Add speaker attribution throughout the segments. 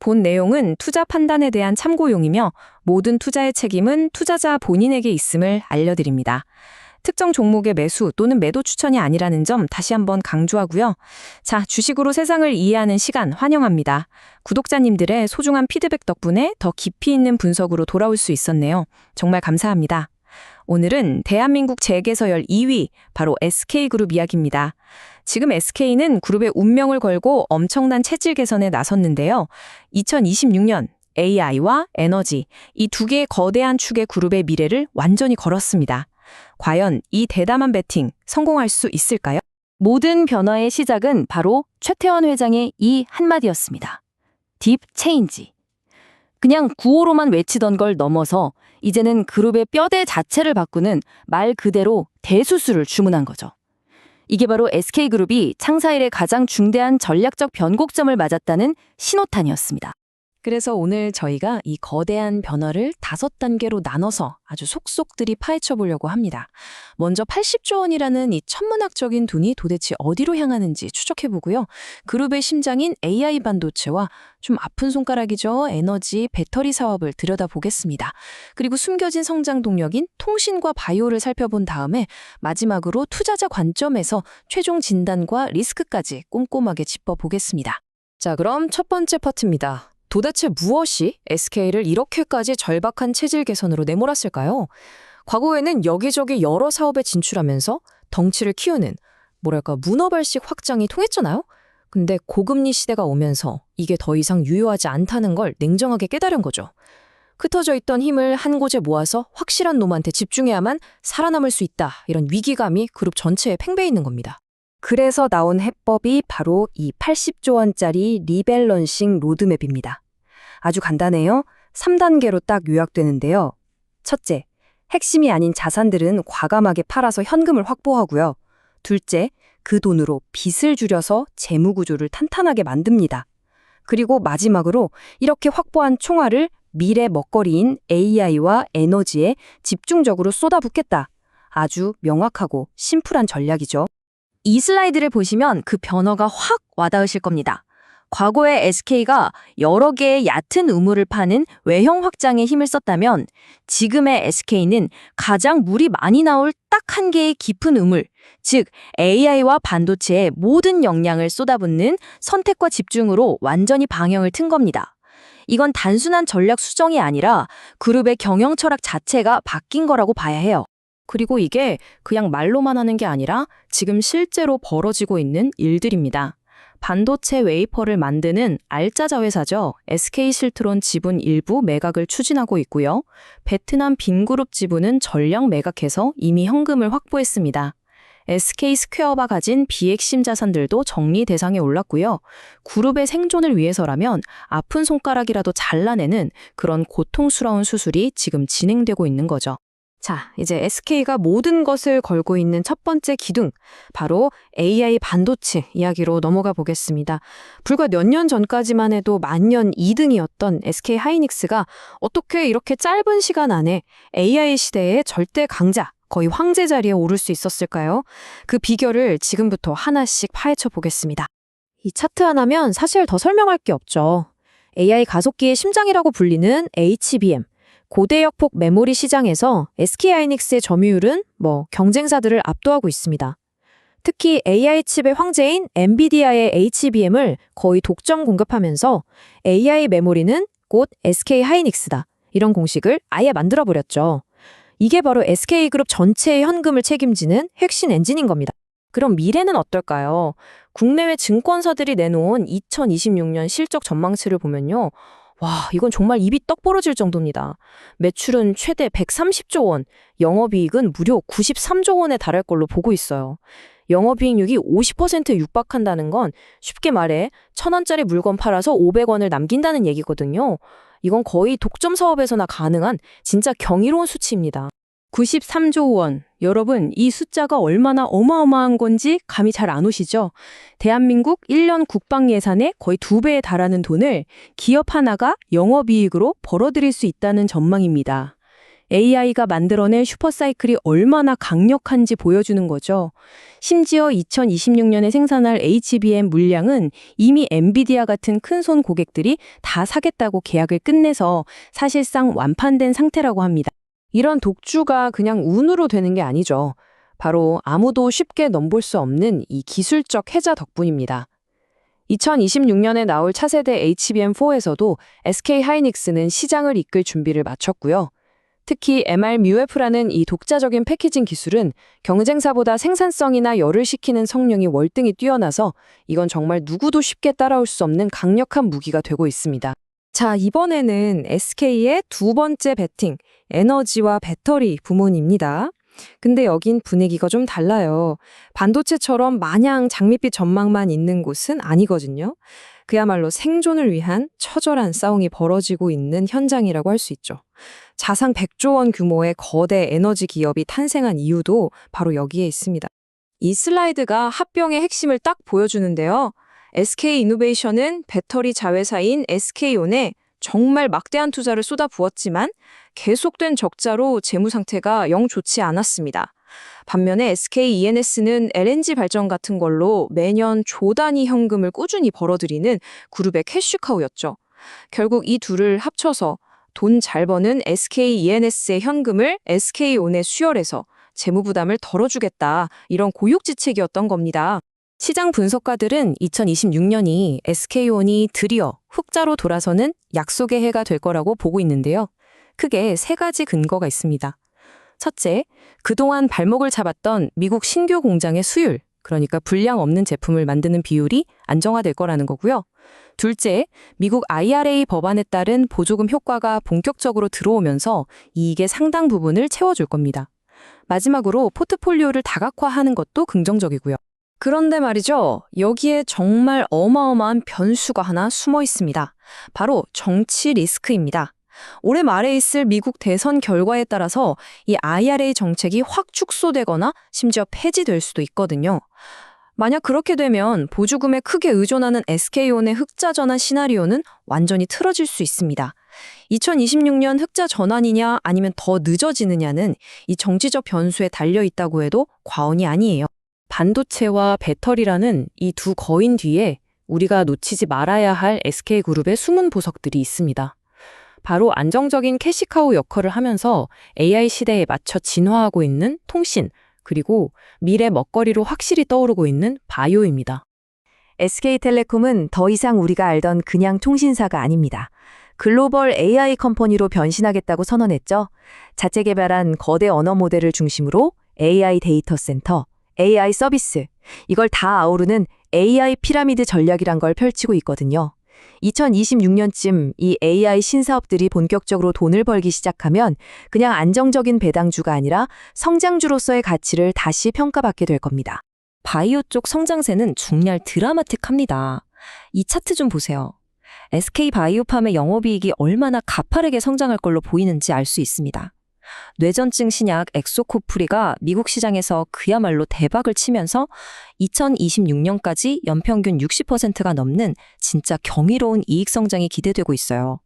Speaker 1: 본 내용은 투자 판단에 대한 참고용이며 모든 투자의 책임은 투자자 본인에게 있음을 알려드립니다. 특정 종목의 매수 또는 매도 추천이 아니라는 점 다시 한번 강조하고요. 자, 주식으로 세상을 이해하는 시간 환영합니다. 구독자님들의 소중한 피드백 덕분에 더 깊이 있는 분석으로 돌아올 수 있었네요. 정말 감사합니다. 오늘은 대한민국 재계서열 2위, 바로 SK그룹 이야기입니다. 지금 SK는 그룹의 운명을 걸고 엄청난 체질 개선에 나섰는데요. 2026년 AI와 에너지, 이 두 개의 거대한 축의 그룹의 미래를 완전히 걸었습니다. 과연 이 대담한 배팅 성공할 수 있을까요?
Speaker 2: 모든 변화의 시작은 바로 최태원 회장의 이 한마디였습니다. 딥 체인지. 그냥 구호로만 외치던 걸 넘어서 이제는 그룹의 뼈대 자체를 바꾸는 말 그대로 대수술을 주문한 거죠. 이게 바로 SK그룹이 창사 이래 가장 중대한 전략적 변곡점을 맞았다는 신호탄이었습니다.
Speaker 1: 그래서 오늘 저희가 이 거대한 변화를 5단계로 나눠서 아주 속속들이 파헤쳐 보려고 합니다. 먼저 80조 원이라는 이 천문학적인 돈이 도대체 어디로 향하는지 추적해 보고요. 그룹의 심장인 AI 반도체와 좀 아픈 손가락이죠. 에너지, 배터리 사업을 들여다보겠습니다. 그리고 숨겨진 성장 동력인 통신과 바이오를 살펴본 다음에 마지막으로 투자자 관점에서 최종 진단과 리스크까지 꼼꼼하게 짚어보겠습니다. 자, 그럼 첫 번째 파트입니다. 도대체 무엇이 SK를 이렇게까지 절박한 체질 개선으로 내몰았을까요? 과거에는 여기저기 여러 사업에 진출하면서 덩치를 키우는 문어발식 확장이 통했잖아요? 근데 고금리 시대가 오면서 이게 더 이상 유효하지 않다는 걸 냉정하게 깨달은 거죠. 흩어져 있던 힘을 한 곳에 모아서 확실한 놈한테 집중해야만 살아남을 수 있다. 이런 위기감이 그룹 전체에 팽배해 있는 겁니다.
Speaker 2: 그래서 나온 해법이 바로 이 80조 원짜리 리밸런싱 로드맵입니다. 아주 간단해요. 3단계로 딱 요약되는데요. 첫째, 핵심이 아닌 자산들은 과감하게 팔아서 현금을 확보하고요. 둘째, 그 돈으로 빚을 줄여서 재무 구조를 탄탄하게 만듭니다. 그리고 마지막으로 이렇게 확보한 총알을 미래 먹거리인 AI와 에너지에 집중적으로 쏟아붓겠다. 아주 명확하고 심플한 전략이죠. 이 슬라이드를 보시면 그 변화가 확 와닿으실 겁니다. 과거에 SK가 여러 개의 얕은 우물을 파는 외형 확장에 힘을 썼다면 지금의 SK는 가장 물이 많이 나올 딱 한 개의 깊은 우물, 즉 AI와 반도체에 모든 역량을 쏟아붓는 선택과 집중으로 완전히 방향을 튼 겁니다. 이건 단순한 전략 수정이 아니라 그룹의 경영 철학 자체가 바뀐 거라고 봐야 해요.
Speaker 1: 그리고 이게 그냥 말로만 하는 게 아니라 지금 실제로 벌어지고 있는 일들입니다. 반도체 웨이퍼를 만드는 알짜자 회사죠. SK실트론 지분 일부 매각을 추진하고 있고요. 베트남 빈그룹 지분은 전량 매각해서 이미 현금을 확보했습니다. SK스퀘어가 가진 비핵심 자산들도 정리 대상에 올랐고요. 그룹의 생존을 위해서라면 아픈 손가락이라도 잘라내는 그런 고통스러운 수술이 지금 진행되고 있는 거죠. 자, 이제 SK가 모든 것을 걸고 있는 첫 번째 기둥, 바로 AI 반도체 이야기로 넘어가 보겠습니다. 불과 몇 년 전까지만 해도 만년 2등이었던 SK 하이닉스가 어떻게 이렇게 짧은 시간 안에 AI 시대의 절대 강자, 거의 황제 자리에 오를 수 있었을까요? 그 비결을 지금부터 하나씩 파헤쳐 보겠습니다. 이 차트 하나면 사실 더 설명할 게 없죠. AI 가속기의 심장이라고 불리는 HBM. 고대역폭 메모리 시장에서 SK하이닉스의 점유율은 경쟁사들을 압도하고 있습니다. 특히 AI 칩의 황제인 엔비디아의 HBM을 거의 독점 공급하면서 AI 메모리는 곧 SK하이닉스다. 이런 공식을 아예 만들어버렸죠. 이게 바로 SK그룹 전체의 현금을 책임지는 핵심 엔진인 겁니다. 그럼 미래는 어떨까요? 국내외 증권사들이 내놓은 2026년 실적 전망치를 보면요. 와, 이건 정말 입이 떡 벌어질 정도입니다. 매출은 최대 130조 원, 영업이익은 무려 93조 원에 달할 걸로 보고 있어요. 영업이익률이 50%에 육박한다는 건 쉽게 말해 1,000원짜리 물건 팔아서 500원을 남긴다는 얘기거든요. 이건 거의 독점 사업에서나 가능한 진짜 경이로운 수치입니다. 93조 원. 여러분, 이 숫자가 얼마나 어마어마한 건지 감이 잘 안 오시죠? 대한민국 1년 국방 예산의 거의 2배에 달하는 돈을 기업 하나가 영업이익으로 벌어들일 수 있다는 전망입니다. AI가 만들어낸 슈퍼사이클이 얼마나 강력한지 보여주는 거죠. 심지어 2026년에 생산할 HBM 물량은 이미 엔비디아 같은 큰손 고객들이 다 사겠다고 계약을 끝내서 사실상 완판된 상태라고 합니다.
Speaker 2: 이런 독주가 그냥 운으로 되는 게 아니죠. 바로 아무도 쉽게 넘볼 수 없는 이 기술적 해자 덕분입니다. 2026년에 나올 차세대 HBM4에서도 SK 하이닉스는 시장을 이끌 준비를 마쳤고요. 특히 MR-MUF라는 이 독자적인 패키징 기술은 경쟁사보다 생산성이나 열을 식히는 성능이 월등히 뛰어나서 이건 정말 누구도 쉽게 따라올 수 없는 강력한 무기가 되고 있습니다. 자, 이번에는 SK의 두 번째 배팅, 에너지와 배터리 부문입니다. 근데 여긴 분위기가 좀 달라요. 반도체처럼 마냥 장밋빛 전망만 있는 곳은 아니거든요. 그야말로 생존을 위한 처절한 싸움이 벌어지고 있는 현장이라고 할 수 있죠. 자상 100조 원 규모의 거대 에너지 기업이 탄생한 이유도 바로 여기에 있습니다. 이 슬라이드가 합병의 핵심을 딱 보여주는데요. SK이노베이션은 배터리 자회사인 SK온에 정말 막대한 투자를 쏟아부었지만 계속된 적자로 재무 상태가 영 좋지 않았습니다. 반면에 SKENS는 LNG 발전 같은 걸로 매년 조 단위 현금을 꾸준히 벌어들이는 그룹의 캐시카우였죠. 결국 이 둘을 합쳐서 돈 잘 버는 SKENS의 현금을 SK온에 수혈해서 재무 부담을 덜어주겠다, 이런 고육지책이었던 겁니다. 시장 분석가들은 2026년이 SK온이 드디어 흑자로 돌아서는 약속의 해가 될 거라고 보고 있는데요. 크게 세 가지 근거가 있습니다. 첫째, 그동안 발목을 잡았던 미국 신규 공장의 수율, 그러니까 불량 없는 제품을 만드는 비율이 안정화될 거라는 거고요. 둘째, 미국 IRA 법안에 따른 보조금 효과가 본격적으로 들어오면서 이익의 상당 부분을 채워줄 겁니다. 마지막으로 포트폴리오를 다각화하는 것도 긍정적이고요. 그런데 말이죠, 여기에 정말 어마어마한 변수가 하나 숨어 있습니다. 바로 정치 리스크입니다. 올해 말에 있을 미국 대선 결과에 따라서 이 IRA 정책이 확 축소되거나 심지어 폐지될 수도 있거든요. 만약 그렇게 되면 보조금에 크게 의존하는 SK온의 흑자 전환 시나리오는 완전히 틀어질 수 있습니다. 2026년 흑자 전환이냐 아니면 더 늦어지느냐는 이 정치적 변수에 달려 있다고 해도 과언이 아니에요. 반도체와 배터리라는 이 두 거인 뒤에 우리가 놓치지 말아야 할 SK그룹의 숨은 보석들이 있습니다. 바로 안정적인 캐시카우 역할을 하면서 AI 시대에 맞춰 진화하고 있는 통신, 그리고 미래 먹거리로 확실히 떠오르고 있는 바이오입니다. SK텔레콤은 더 이상 우리가 알던 그냥 통신사가 아닙니다. 글로벌 AI 컴퍼니로 변신하겠다고 선언했죠. 자체 개발한 거대 언어 모델을 중심으로 AI 데이터 센터, AI 서비스, 이걸 다 아우르는 AI 피라미드 전략이란 걸 펼치고 있거든요. 2026년쯤 이 AI 신사업들이 본격적으로 돈을 벌기 시작하면 그냥 안정적인 배당주가 아니라 성장주로서의 가치를 다시 평가받게 될 겁니다. 바이오 쪽 성장세는 정말 드라마틱합니다. 이 차트 좀 보세요. SK바이오팜의 영업이익이 얼마나 가파르게 성장할 걸로 보이는지 알 수 있습니다. 뇌전증 신약 엑소코프리가 미국 시장에서 그야말로 대박을 치면서 2026년까지 연평균 60%가 넘는 진짜 경이로운 이익 성장이 기대되고 있어요.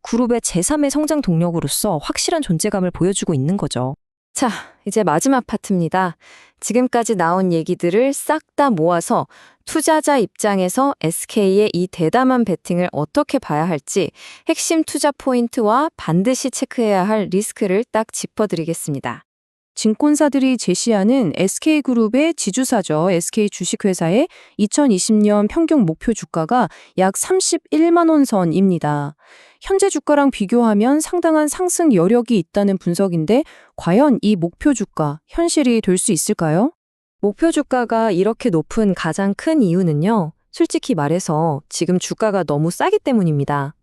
Speaker 2: 그룹의 제3의 성장 동력으로서 확실한 존재감을 보여주고 있는 거죠. 자, 이제 마지막 파트입니다. 지금까지 나온 얘기들을 싹 다 모아서 투자자 입장에서 SK의 이 대담한 베팅을 어떻게 봐야 할지 핵심 투자 포인트와 반드시 체크해야 할 리스크를 딱 짚어드리겠습니다. 증권사들이 제시하는 SK그룹의 지주사죠. SK 주식회사의 2020년 평균 목표 주가가 약 31만 원 선입니다. 현재 주가랑 비교하면 상당한 상승 여력이 있다는 분석인데 과연 이 목표 주가 현실이 될 수 있을까요? 목표 주가가 이렇게 높은 가장 큰 이유는요. 솔직히 말해서 지금 주가가 너무 싸기 때문입니다.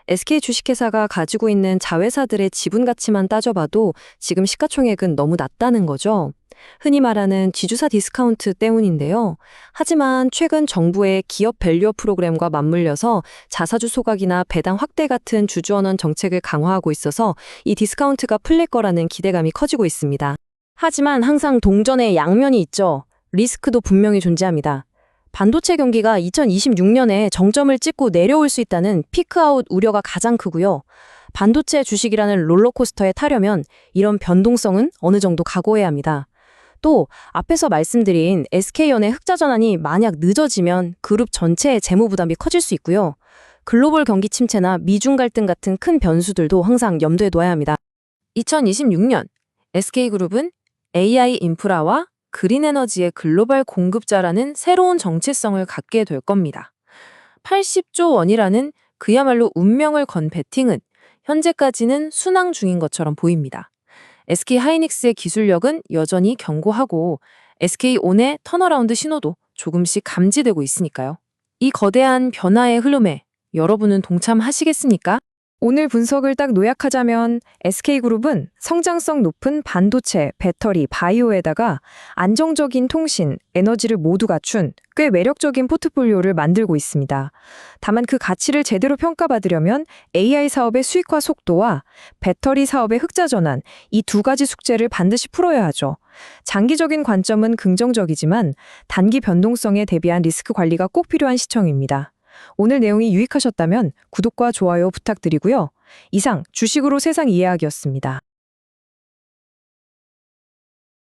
Speaker 2: SK 주식회사가 가지고 있는 자회사들의 지분 가치만 따져봐도 지금 시가총액은 너무 낮다는 거죠. 흔히 말하는 지주사 디스카운트 때문인데요. 하지만 최근 정부의 기업 밸류업 프로그램과 맞물려서 자사주 소각이나 배당 확대 같은 주주언원 정책을 강화하고 있어서 이 디스카운트가 풀릴 거라는 기대감이 커지고 있습니다. 하지만 항상 동전의 양면이 있죠. 리스크도 분명히 존재합니다. 반도체 경기가 2026년에 정점을 찍고 내려올 수 있다는 피크아웃 우려가 가장 크고요.
Speaker 1: 반도체 주식이라는 롤러코스터에 타려면 이런 변동성은 어느 정도 각오해야 합니다. 또 앞에서 말씀드린 SK연의 흑자 전환이 만약 늦어지면 그룹 전체의 재무 부담이 커질 수 있고요. 글로벌 경기 침체나 미중 갈등 같은 큰 변수들도 항상 염두에 둬야 합니다. 2026년 SK그룹은 AI 인프라와 그린 에너지의 글로벌 공급자라는 새로운 정체성을 갖게 될 겁니다. 80조 원이라는 그야말로 운명을 건 베팅은 현재까지는 순항 중인 것처럼 보입니다. SK하이닉스의 기술력은 여전히 견고하고 SK온의 턴어라운드 신호도 조금씩 감지되고 있으니까요. 이 거대한 변화의 흐름에 여러분은 동참하시겠습니까?
Speaker 2: 오늘 분석을 딱 요약하자면 SK그룹은 성장성 높은 반도체, 배터리, 바이오에다가 안정적인 통신, 에너지를 모두 갖춘 꽤 매력적인 포트폴리오를 만들고 있습니다. 다만 그 가치를 제대로 평가받으려면 AI 사업의 수익화 속도와 배터리 사업의 흑자 전환, 이 두 가지 숙제를 반드시 풀어야 하죠. 장기적인 관점은 긍정적이지만 단기 변동성에 대비한 리스크 관리가 꼭 필요한 시청입니다. 오늘 내용이 유익하셨다면 구독과 좋아요 부탁드리고요. 이상 주식으로 세상 이해하기였습니다.